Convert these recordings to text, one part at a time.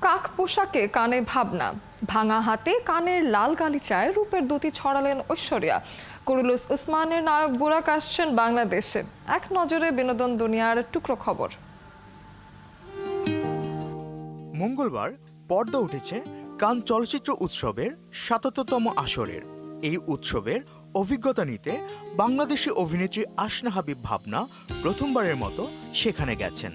কাক পোশাকে কানে ভাবনা, ভাঙা হাতে কানের লাল গালিচায় রূপের দ্যুতি ছড়ালেন ঐশ্বরিয়া। কুরুলুস উসমানের নায়ক বুরাক আসছেন বাংলাদেশে। এক নজরে বিনোদন দুনিয়ার টুকরো খবর। মঙ্গলবার পর্দা উঠেছে কান চলচ্চিত্র উৎসবের ৭৭তম আসরের। এই উৎসবের অভিজ্ঞতা নিতে বাংলাদেশি অভিনেত্রী আসনা হাবিব ভাবনা প্রথমবারের মতো সেখানে গেছেন।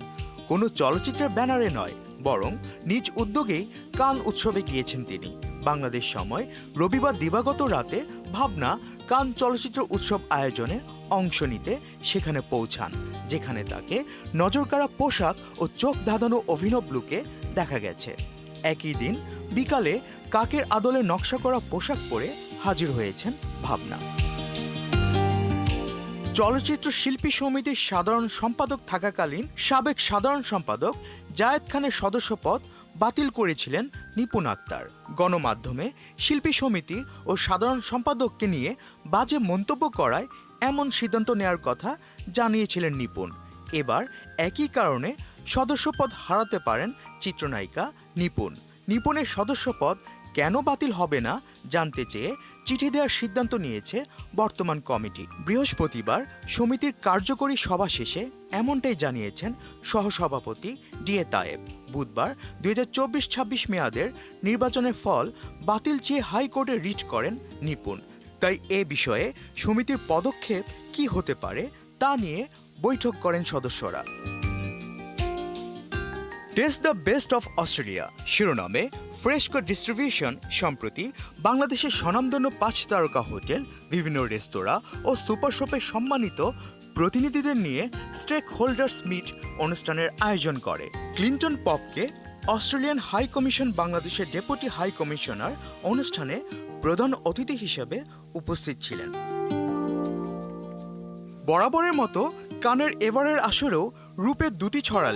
কোনো চলচ্চিত্রের ব্যানারে নয়, বরং নিজ উদ্যোগেই কান উৎসবে গিয়েছেন তিনি। বাংলাদেশ সময় রবিবার দিবাগত রাতে ভাবনা কান চলচ্চিত্র উৎসব আয়োজনে অংশ নিতে সেখানে পৌঁছান, যেখানে তাকে নজরকাড়া পোশাক ও চোখ ধাঁধানো অভিনব লুকে দেখা গেছে। একই দিন বিকালে কাকের আদলে নকশা করা পোশাক পরে হাজির হয়েছেন ভাবনা। চলচ্চিত্র শিল্পী সমিতির সাধারণ সম্পাদক থাকাকালীন সাবেক সাধারণ সম্পাদক জায়েদ খানের সদস্যপদ বাতিল করেছিলেন নিপুণ আক্তার। গণমাধ্যমে শিল্পী সমিতি ও সাধারণ সম্পাদককে নিয়ে বাজে মন্তব্য করায় এমন সিদ্ধান্ত নেয়ার কথা জানিয়েছিলেন নিপুণ। এবার একই কারণে সদস্যপদ হারাতে পারেন চিত্রনায়িকা নিপুণ। নিপুণের সদস্যপদ কেন বাতিল হবে না জানতে চেয়ে চিঠি দেওয়ার সিদ্ধান্ত নিয়েছে বর্তমান কমিটি। বৃহস্পতিবার সমিতির কার্যকরী সভা শেষে এমনটাই জানিয়েছেন সহসভাপতি ডিএ তায়েব। বুধবার 2024-26 মেয়াদের নির্বাচনের ফল বাতিল চেয়ে হাইকোর্টে রিট করেন নিপুণ। তাই এ বিষয়ে সমিতির পদক্ষেপ কি হতে পারে তা নিয়ে বৈঠক করেন সদস্যরা। Test the best of Australia শিরোনামে ফ্রেশকো ডিস্ট্রিবিউশন সম্প্রতি বাংলাদেশের স্বনামধন্য 5 তারকা হোটেল, বিভিন্ন রেস্তোরাঁ ও সুপার শপের সম্মানিত প্রতিনিধিদের নিয়ে স্টেক হোল্ডার্স মিট অনুষ্ঠানের আয়োজন করে। ক্লিন্টন পপকে অস্ট্রেলিয়ান হাই কমিশন বাংলাদেশের ডেপুটি হাই কমিশনার অনুষ্ঠানে প্রধান অতিথি হিসেবে উপস্থিত ছিলেন। বরাবরের মতো কানের এবারের আসরেও রূপের দ্যুতি ছড়ালেন